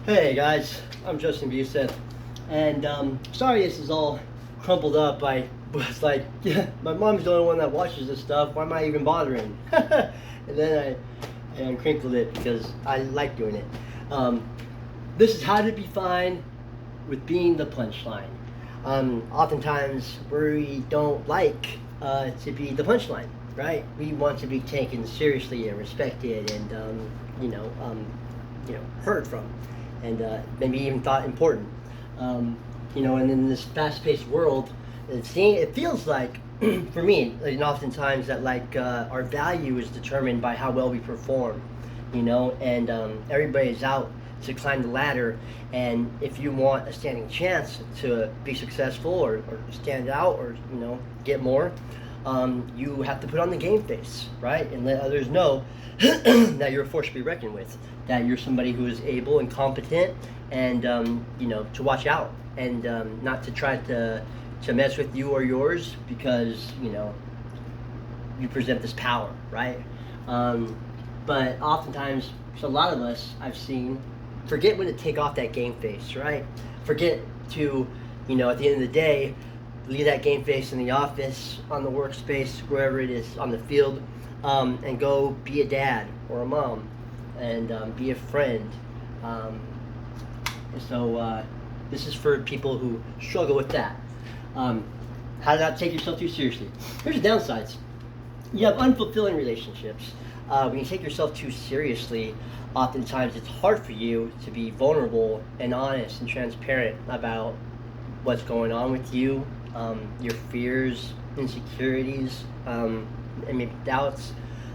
Hey guys, I'm Justin Buseth, and sorry this is all crumpled up. I was like, yeah, my mom's the only one that watches this stuff. Why am I even bothering? And then I uncrinkled it because I like doing it. This is how to be fine with being the punchline. Oftentimes we don't like to be the punchline, right? We want to be taken seriously and respected, and heard from, and maybe even thought important. And in this fast-paced world, it feels like, for me, and oftentimes that our value is determined by how well we perform, and everybody's out to climb the ladder, and if you want a standing chance to be successful or stand out or get more, you have to put on the game face, right, and let others know that you're a force to be reckoned with, that you're somebody who is able and competent, and to watch out, and not to try to mess with you or yours, because you present this power, right? But oftentimes, so a lot of us I've seen forget when to take off that game face, right? Forget to, at the end of the day, leave that game face in the office, on the workspace, wherever it is, on the field, and go be a dad or a mom, and be a friend. So this is for people who struggle with that. How to not take yourself too seriously. Here's the downsides. You have unfulfilling relationships. When you take yourself too seriously, oftentimes it's hard for you to be vulnerable and honest and transparent about what's going on with you, your fears, insecurities, and maybe doubts.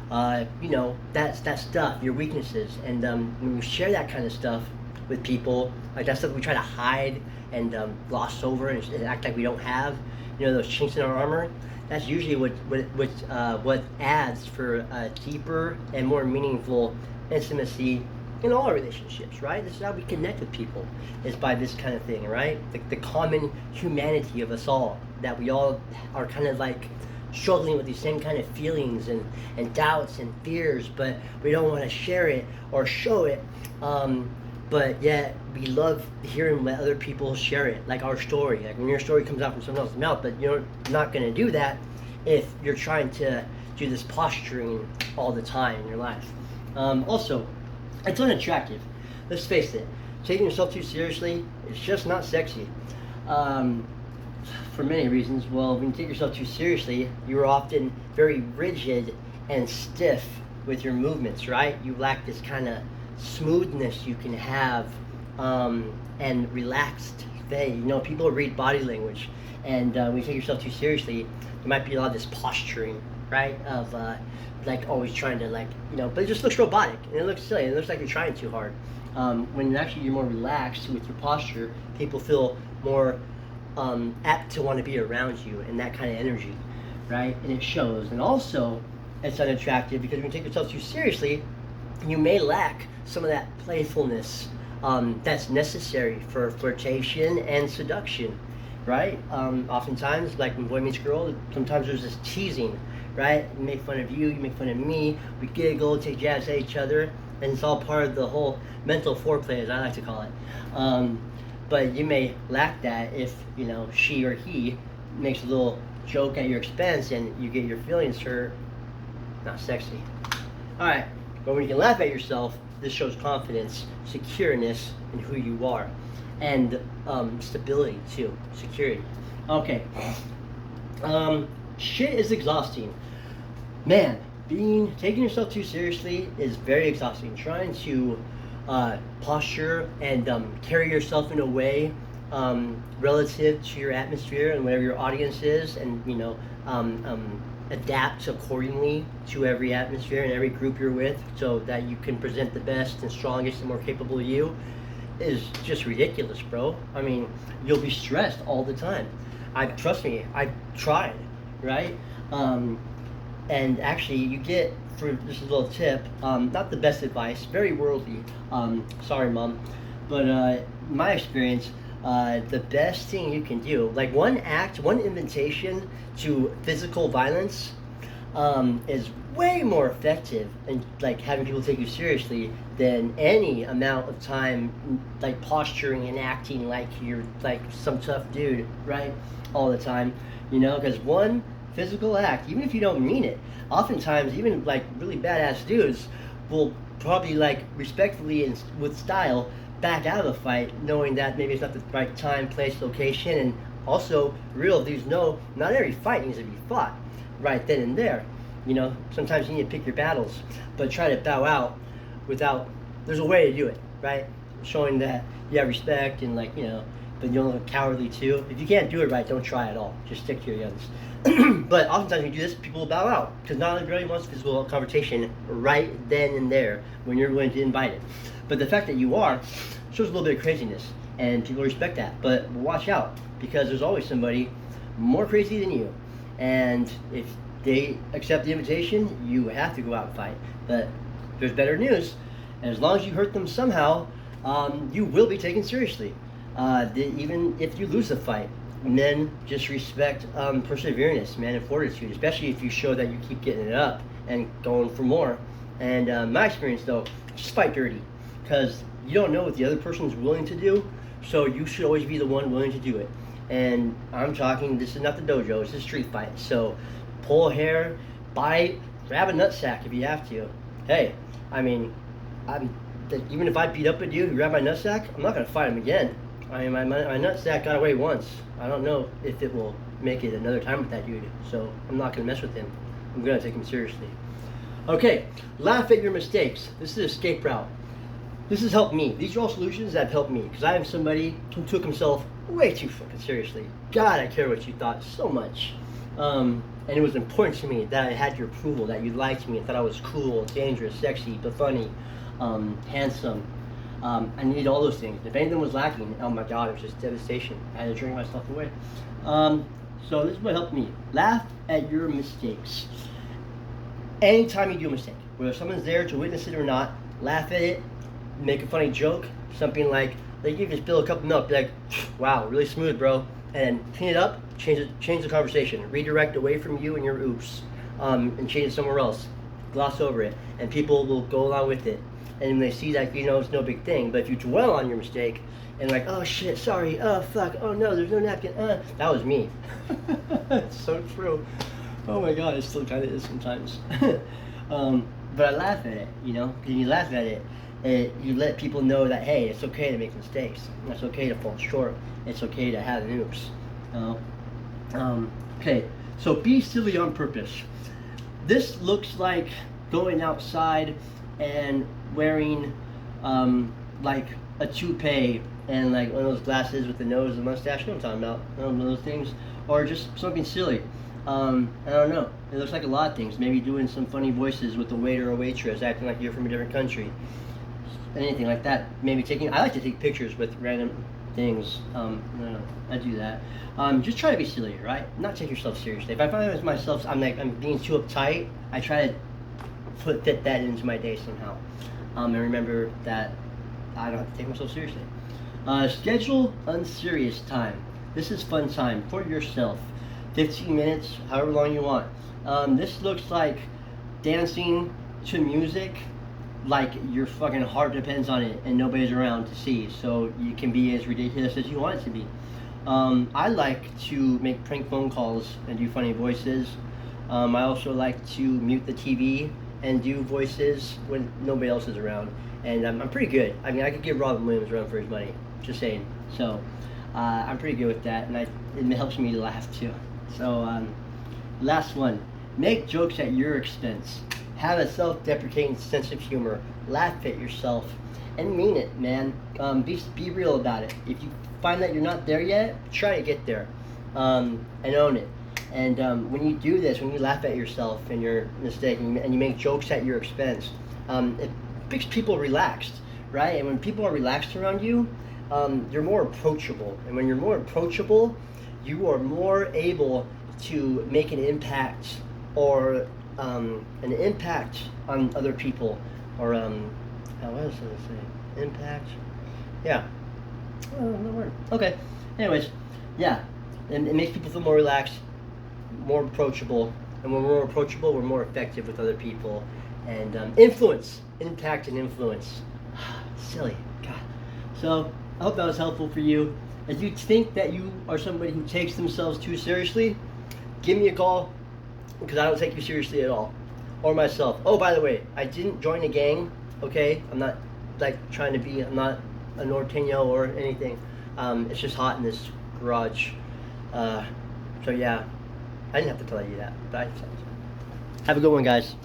That stuff, your weaknesses, and when you share that kind of stuff with people, like that stuff we try to hide and gloss over and act like we don't have, those chinks in our armor. That's usually what adds for a deeper and more meaningful intimacy in all our relationships, right? This is how we connect with people, is by this kind of thing, right? The common humanity of us all, that we all are kind of like struggling with these same kind of feelings and doubts and fears, but we don't want to share it or show it. But yet we love hearing let other people share it, like our story. Like when your story comes out from someone else's mouth, but you're not going to do that if you're trying to do this posturing all the time in your life. Also, it's unattractive. Let's face it. Taking yourself too seriously is just not sexy. For many reasons. Well, when you take yourself too seriously, you're often very rigid and stiff with your movements, right? You lack this kind of smoothness you can have, and relaxed way. People read body language, and when you take yourself too seriously, there might be a lot of this posturing, right? Of always trying to but it just looks robotic and it looks silly. It looks like you're trying too hard. When actually you're more relaxed with your posture, people feel more apt to want to be around you and that kind of energy, right? And it shows. And also, it's unattractive because when you take yourself too seriously, you may lack some of that playfulness that's necessary for flirtation and seduction, right? Oftentimes, like when boy meets girl, sometimes there's this teasing, right? You make fun of you make fun of me, we giggle, take jabs at each other, and it's all part of the whole mental foreplay, as I like to call it. But you may lack that if, she or he makes a little joke at your expense and you get your feelings hurt. Not sexy. Alright, but when you can laugh at yourself, this shows confidence, secureness in who you are, and stability too, security. Okay. Shit is exhausting. Man, taking yourself too seriously is very exhausting. Trying to posture and carry yourself in a way relative to your atmosphere and whatever your audience is, and adapt accordingly to every atmosphere and every group you're with, so that you can present the best and strongest and more capable you, is just ridiculous, bro. I mean, you'll be stressed all the time. Trust me, I've tried, right? And actually, you get, for just a little tip, not the best advice, very worldly, sorry mom, but my experience, the best thing you can do, like one invitation to physical violence, is way more effective in like having people take you seriously than any amount of time like posturing and acting like you're like some tough dude, right? All the time, you know, because one physical act, even if you don't mean it, oftentimes even like really badass dudes will probably like respectfully and with style back out of the fight, knowing that maybe it's not the right time, place, location, and also real dudes know not every fight needs to be fought right then and there. You know, sometimes you need to pick your battles, but try to bow out without. There's a way to do it, right? Showing that you have respect and like you know, but you don't look cowardly too. If you can't do it right, don't try at all. Just stick to your guns. But oftentimes when you do this, people will bow out because not everybody wants physical confrontation right then and there when you're willing to invite it. But the fact that you are shows a little bit of craziness, and people respect that. But watch out because there's always somebody more crazy than you, and if they accept the invitation, you have to go out and fight. But there's better news. As long as you hurt them somehow, you will be taken seriously. Even if you lose the fight, men just respect perseverance, man, and fortitude, especially if you show that you keep getting it up and going for more. And my experience, though, just fight dirty, because you don't know what the other person is willing to do, so you should always be the one willing to do it. And I'm talking, this is not the dojo, it's a street fight. So pull hair, bite, grab a nutsack if you have to. Hey, I mean, even if I beat up a dude who grabbed my nutsack, I'm not going to fight him again. I mean, my nutsack got away once. I don't know if it will make it another time with that dude, so I'm not going to mess with him. I'm going to take him seriously. Okay, laugh at your mistakes. This is an escape route. This has helped me. These are all solutions that have helped me, because I am somebody who took himself way too fucking seriously. God, I care what you thought so much. And it was important to me that I had your approval, that you liked me and thought I was cool, dangerous, sexy, but funny, handsome. I needed all those things. If anything was lacking, oh my God, it was just devastation. I had to drink myself away. So this is what helped me. Laugh at your mistakes. Anytime you do a mistake, whether someone's there to witness it or not, laugh at it, make a funny joke, something like, you can spill a cup of milk, be like, wow, really smooth, bro. And clean it up, change the conversation, redirect away from you and your oops, and change it somewhere else. Gloss over it, and people will go along with it. And when they see that, you know, it's no big thing. But if you dwell on your mistake and like, oh shit, sorry, oh fuck, oh no, there's no napkin, that was me. It's so true. Oh my God, it still kind of is sometimes. But I laugh at it, you know, because you laugh at it, you let people know that, hey, it's okay to make mistakes. It's okay to fall short. It's okay to have an oops. Okay, so be silly on purpose. This looks like going outside and wearing like a toupee and like one of those glasses with the nose and mustache. You know what I'm talking about? One of those things. Or just something silly. I don't know. It looks like a lot of things. Maybe doing some funny voices with a waiter or waitress, acting like you're from a different country. Anything like that. Maybe I like to take pictures with random things. I do that. Just try to be silly, right? Not take yourself seriously. If I find myself, I'm being too uptight, I try to fit that into my day somehow. And remember that I don't have to take myself seriously. Schedule unserious time. This is fun time for yourself. 15 minutes, however long you want. This looks like dancing to music like your fucking heart depends on it and nobody's around to see, so you can be as ridiculous as you want it to be. I like to make prank phone calls and do funny voices. I also like to mute the TV and do voices when nobody else is around, and I'm pretty good. I mean, I could give Robin Williams a run for his money, just saying. So I'm pretty good with that, and it helps me to laugh too. So last one, make jokes at your expense. Have a self-deprecating sense of humor. Laugh at yourself and mean it, man. Be real about it. If you find that you're not there yet, try to get there, and own it. And when you do this, when you laugh at yourself and your mistake, and you make jokes at your expense, it makes people relaxed, right? And when people are relaxed around you, you're more approachable. And when you're more approachable, you are more able to make an impact or an impact on other people, or what else did I say? Impact? Yeah. Oh, no word. Okay. Anyways, yeah, and it makes people feel more relaxed, more approachable, And when we're more approachable, we're more effective with other people. And impact and influence. Silly, God. So I hope that was helpful for you. If you think that you are somebody who takes themselves too seriously, give me a call, because I don't take you seriously at all. Or myself. Oh, by the way, I didn't join a gang, okay? I'm not like trying to be, I'm not a norteño or anything. It's just hot in this garage. So yeah, I didn't have to tell you that, but I decided to. Have a good one, guys.